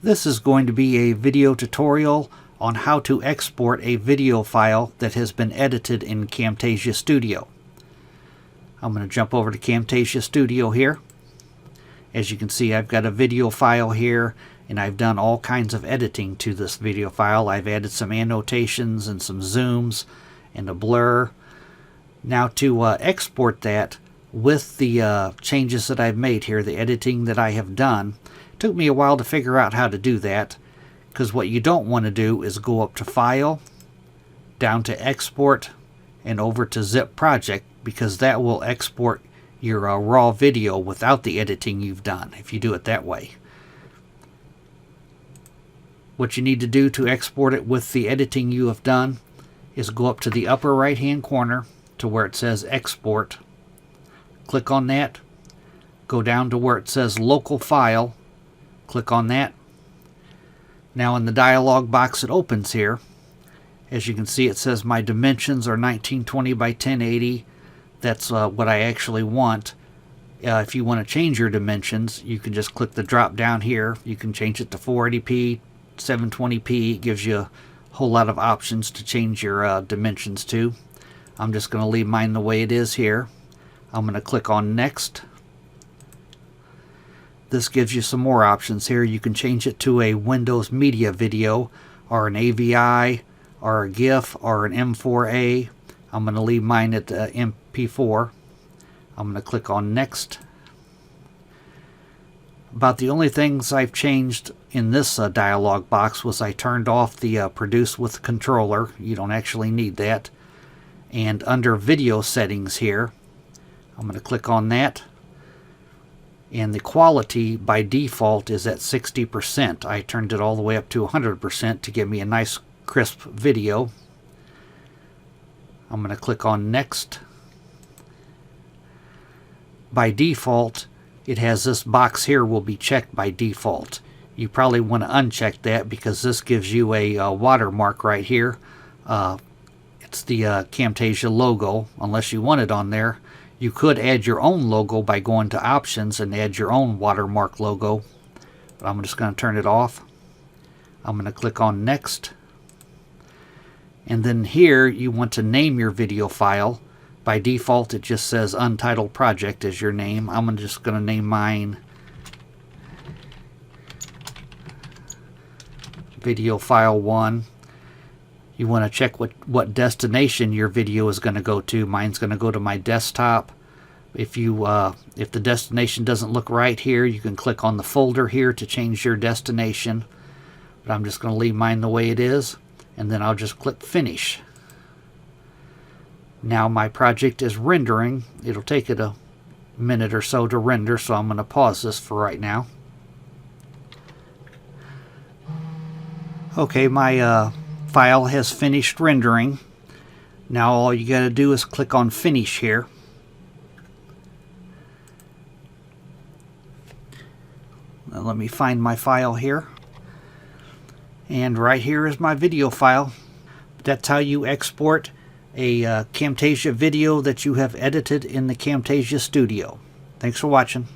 This is going to be a video tutorial on how to export a video file that has been edited in Camtasia Studio. I'm going to jump over to Camtasia Studio here. As you can see, I've got a video file here, and I've done all kinds of editing to this video file. I've added some annotations and some zooms and a blur. Now to export that with the changes that I've made here, the editing that I have done, it took me a while to figure out how to do that, because what you don't want to do is go up to File, down to Export, and over to Zip Project, because that will export your raw video without the editing you've done if you do it that way. What you need to do to export it with the editing you have done is go up to the upper right hand corner to where it says Export. Click on that. Go down to where it says Local File. Click on that. Now in the dialog box that opens here, as you can see, it says my dimensions are 1920 by 1080. That's what I actually want. If you want to change your dimensions, you can just click the drop down here. You can change it to 480p, 720p. It gives you a whole lot of options to change your dimensions to. I'm just going to leave mine the way it is here. I'm going to click on Next. This gives you some more options here. You can change it to a Windows Media Video, or an AVI, or a GIF, or an M4A. I'm going to leave mine at MP4. I'm going to click on Next. About the only things I've changed in this dialog box was I turned off the Produce with Controller. You don't actually need that. And under Video Settings here, I'm going to click on that. And the quality by default is at 60%. I turned it all the way up to 100% to give me a nice crisp video. I'm going to click on Next. By default, it has this box here will be checked by default. You probably want to uncheck that because this gives you a watermark right here. It's the Camtasia logo, unless you want it on there. You could add your own logo by going to Options and add your own watermark logo. But I'm just going to turn it off. I'm going to click on Next. And then here you want to name your video file. By default it just says Untitled Project as your name. I'm just going to name mine Video File 1. You want to check what destination your video is going to go to. Mine's going to go to my desktop. If the destination doesn't look right here, you can click on the folder here to change your destination. But I'm just going to leave mine the way it is, and then I'll just click Finish. Now my project is rendering. It'll take it a minute or so to render, so I'm going to pause this for right now. Okay, my file has finished rendering. Now all you got to do is click on Finish here. Now let me find my file here. And right here is my video file. That's how you export a Camtasia video that you have edited in the Camtasia Studio. Thanks for watching.